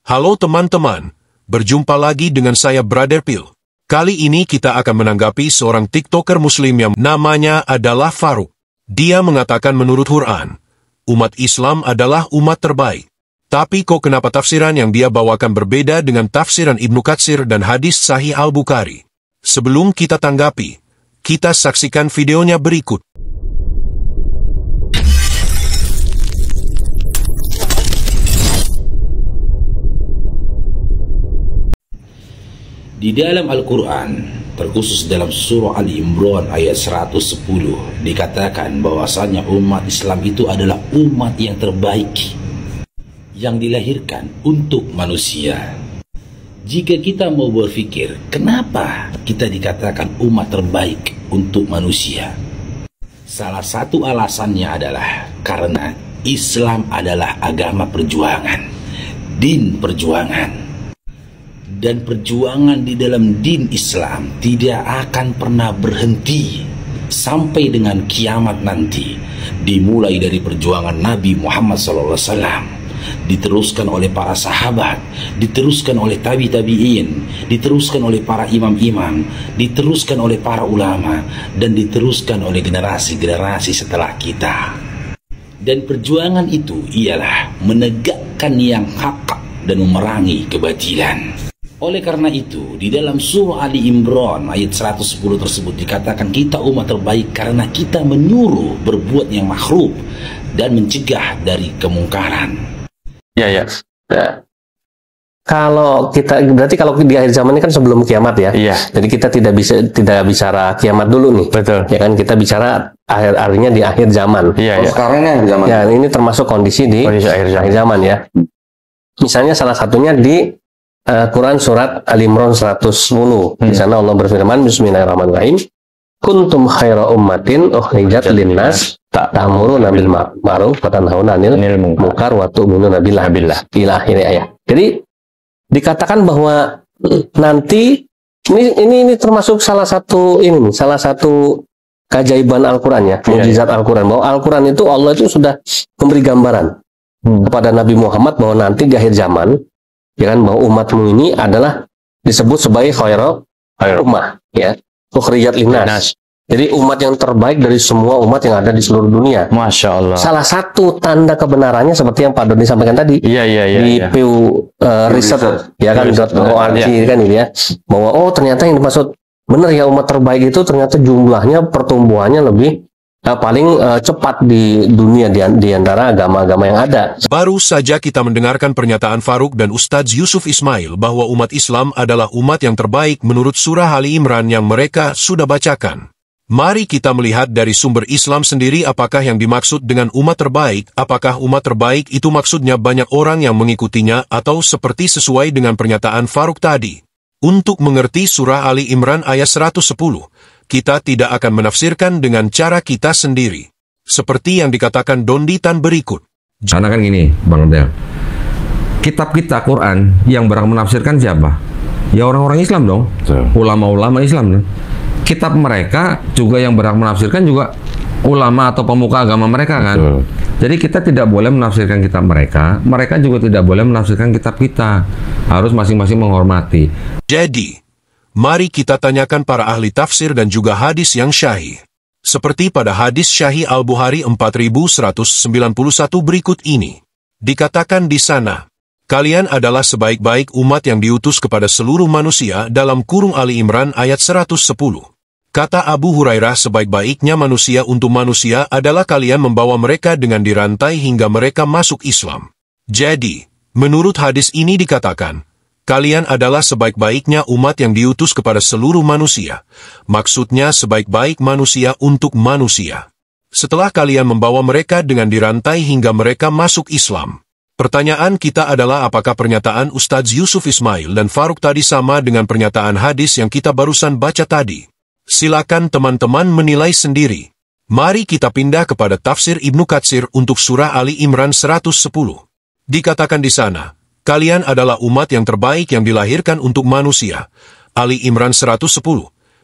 Halo teman-teman, berjumpa lagi dengan saya Brother Phil. Kali ini kita akan menanggapi seorang TikToker muslim yang namanya adalah Farouk. Dia mengatakan menurut Quran, umat Islam adalah umat terbaik. Tapi kok kenapa tafsiran yang dia bawakan berbeda dengan tafsiran Ibnu Katsir dan hadis Sahih Al-Bukhari? Sebelum kita tanggapi, kita saksikan videonya berikut. Di dalam Al-Quran, terkhusus dalam surah Ali Imran ayat 110, dikatakan bahwasanya umat Islam itu adalah umat yang terbaik, yang dilahirkan untuk manusia. Jika kita mau berpikir, kenapa kita dikatakan umat terbaik untuk manusia? Salah satu alasannya adalah karena Islam adalah agama perjuangan, din perjuangan. Dan perjuangan di dalam din Islam tidak akan pernah berhenti sampai dengan kiamat nanti. Dimulai dari perjuangan Nabi Muhammad SAW, diteruskan oleh para sahabat, diteruskan oleh tabi'in, diteruskan oleh para imam-imam, diteruskan oleh para ulama, dan diteruskan oleh generasi-generasi setelah kita. Dan perjuangan itu ialah menegakkan yang hak dan memerangi kebatilan. Oleh karena itu, di dalam surah Ali Imran ayat 110 tersebut dikatakan kita umat terbaik karena kita menyuruh berbuat yang makruh dan mencegah dari kemungkaran. Ya. Kalau kita berarti kalau di akhir zaman ini kan sebelum kiamat ya. Iya. Jadi kita tidak bicara kiamat dulu nih. Betul. Ya kan kita bicara akhirnya di akhir zaman. Iya. Sekarang ini akhir zaman. Ya, ini termasuk kondisi akhir zaman ya. Misalnya salah satunya di Quran surat Al-Imran 110. Di sana Allah berfirman, Bismillahirrahmanirrahim. Kuntum khaira ummatin ukhrijat linnas ta'muruna bil ma'ruf wa tanhauna 'anil munkar wa tu'minuna billah. Ila akhir ayat. Jadi dikatakan bahwa nanti ini termasuk salah satu keajaiban Al-Qur'an ya, mukjizat Al-Qur'an, bahwa Al-Qur'an itu Allah itu sudah memberi gambaran kepada Nabi Muhammad bahwa nanti di akhir zaman ya kan, bahwa umatmu ini adalah disebut sebagai khairu ummah ya, ukhrijat linnas. Jadi umat yang terbaik dari semua umat yang ada di seluruh dunia. Masya Allah. Salah satu tanda kebenarannya seperti yang Pak Doni sampaikan tadi di Pew Research ya kan .org kan ini ya, bahwa ternyata yang dimaksud benar ya, umat terbaik itu ternyata jumlahnya, pertumbuhannya lebih paling cepat di dunia di antara agama-agama yang ada. Baru saja kita mendengarkan pernyataan Farouk dan Ustadz Yusuf Ismail bahwa umat Islam adalah umat yang terbaik menurut surah Ali Imran yang mereka sudah bacakan. Mari kita melihat dari sumber Islam sendiri apakah yang dimaksud dengan umat terbaik. Apakah umat terbaik itu maksudnya banyak orang yang mengikutinya atau seperti sesuai dengan pernyataan Farouk tadi. Untuk mengerti surah Ali Imran ayat 110, kita tidak akan menafsirkan dengan cara kita sendiri. Seperti yang dikatakan Donditan berikut. Karena kan gini, Bang Del. Kitab kita Quran yang berhak menafsirkan siapa? Ya orang-orang Islam dong. Ulama-ulama Islam. Kitab mereka juga yang berhak menafsirkan juga ulama atau pemuka agama mereka kan. Jadi kita tidak boleh menafsirkan kitab mereka. Mereka juga tidak boleh menafsirkan kitab kita. Harus masing-masing menghormati. Jadi, mari kita tanyakan para ahli tafsir dan juga hadis yang syahih. Seperti pada hadis Sahih Al-Bukhari 4191 berikut ini. Dikatakan di sana, kalian adalah sebaik-baik umat yang diutus kepada seluruh manusia dalam kurung Ali Imran ayat 110. Kata Abu Hurairah, sebaik-baiknya manusia untuk manusia adalah kalian membawa mereka dengan dirantai hingga mereka masuk Islam. Jadi, menurut hadis ini dikatakan, kalian adalah sebaik-baiknya umat yang diutus kepada seluruh manusia. Maksudnya sebaik-baik manusia untuk manusia. Setelah kalian membawa mereka dengan dirantai hingga mereka masuk Islam. Pertanyaan kita adalah apakah pernyataan Ustadz Yusuf Ismail dan Farouk tadi sama dengan pernyataan hadis yang kita barusan baca tadi? Silakan teman-teman menilai sendiri. Mari kita pindah kepada tafsir Ibnu Katsir untuk surah Ali Imran 110. Dikatakan di sana, kalian adalah umat yang terbaik yang dilahirkan untuk manusia. Ali Imran 110.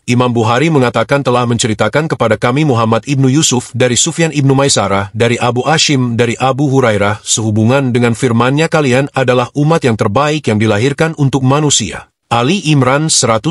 Imam Bukhari mengatakan telah menceritakan kepada kami Muhammad ibnu Yusuf dari Sufyan ibnu Maisarah, dari Abu Hashim, dari Abu Hurairah, sehubungan dengan firman-Nya, kalian adalah umat yang terbaik yang dilahirkan untuk manusia. Ali Imran 110.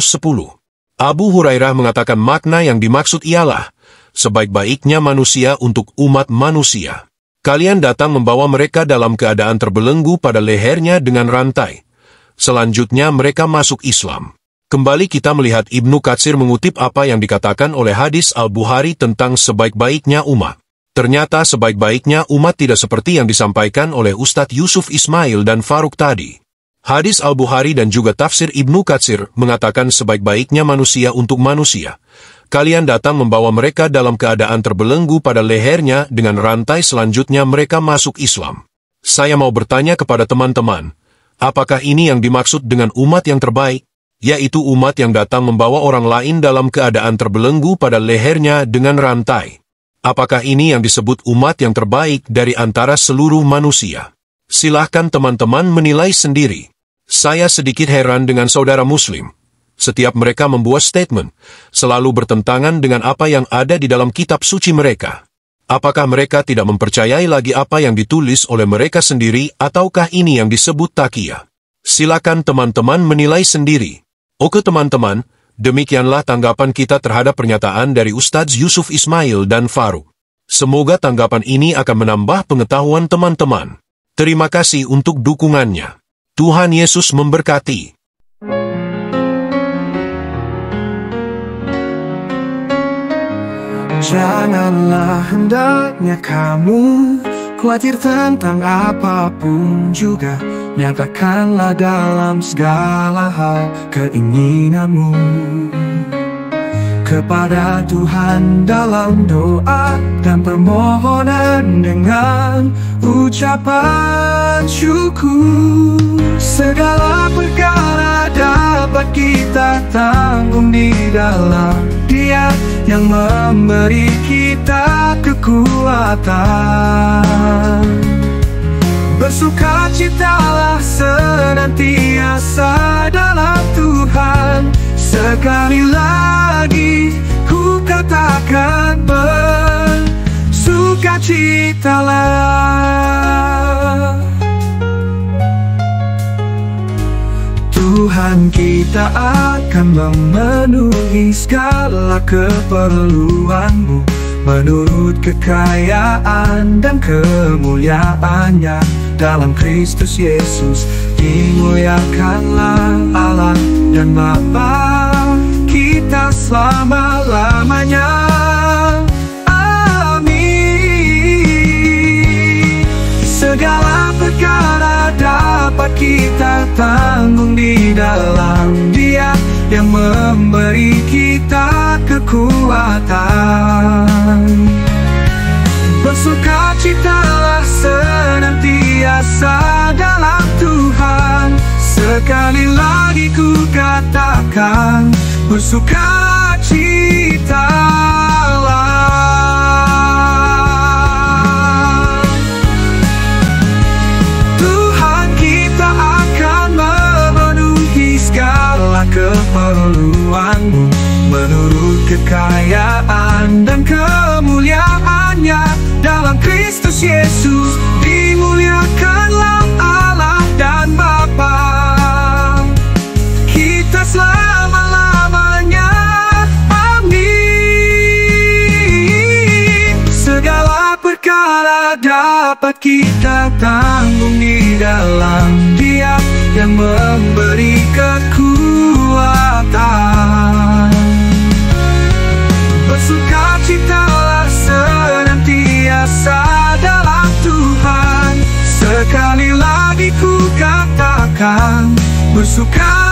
Abu Hurairah mengatakan makna yang dimaksud ialah, sebaik-baiknya manusia untuk umat manusia. Kalian datang membawa mereka dalam keadaan terbelenggu pada lehernya dengan rantai. Selanjutnya mereka masuk Islam. Kembali kita melihat Ibnu Katsir mengutip apa yang dikatakan oleh hadis Al-Bukhari tentang sebaik-baiknya umat. Ternyata sebaik-baiknya umat tidak seperti yang disampaikan oleh Ustadz Yusuf Ismail dan Faruk tadi. Hadis Al-Bukhari dan juga tafsir Ibnu Katsir mengatakan sebaik-baiknya manusia untuk manusia. Kalian datang membawa mereka dalam keadaan terbelenggu pada lehernya dengan rantai, selanjutnya mereka masuk Islam. Saya mau bertanya kepada teman-teman, apakah ini yang dimaksud dengan umat yang terbaik? Yaitu umat yang datang membawa orang lain dalam keadaan terbelenggu pada lehernya dengan rantai. Apakah ini yang disebut umat yang terbaik dari antara seluruh manusia? Silahkan teman-teman menilai sendiri. Saya sedikit heran dengan saudara Muslim. Setiap mereka membuat statement, selalu bertentangan dengan apa yang ada di dalam kitab suci mereka. Apakah mereka tidak mempercayai lagi apa yang ditulis oleh mereka sendiri, ataukah ini yang disebut taqiyah? Silakan teman-teman menilai sendiri. Oke teman-teman, demikianlah tanggapan kita terhadap pernyataan dari Ustadz Yusuf Ismail dan Faruk. Semoga tanggapan ini akan menambah pengetahuan teman-teman. Terima kasih untuk dukungannya. Tuhan Yesus memberkati. Janganlah hendaknya kamu khawatir tentang apapun juga. Nyatakanlah dalam segala hal keinginanmu kepada Tuhan dalam doa dan permohonan dengan ucapan syukur. Segala perkara dapat kita tanggung di dalam Dia yang memberi kita kekuatan. Bersukacitalah senantiasa dalam Tuhan. Sekali lagi ku katakan, bersukacitalah. Tuhan kita akan memenuhi segala keperluanmu menurut kekayaan dan kemuliaan-Nya dalam Kristus Yesus. Dimuliakanlah Allah dan Bapa kita selama-lamanya. Amin. Segala perkara dapat kita tanggung di dalam Dia yang memberi kita kekuatan. Bersukacitalah senantiasa dalam Tuhan. Sekali lagi ku katakan, bersukacitalah. Tuhan kita akan memenuhi segala keperluanmu menurut kekayaan dan kemuliaan-Nya dalam Kristus Yesus. Dimuliakanlah Allah dan Bapa kita selama-lamanya. Amin. Segala perkara dapat kita tanggung di dalam Dia yang memberi kekuatan. Bersukacitalah senantiasa dalam Tuhan. Sekali lagi ku katakan, bersukacitalah.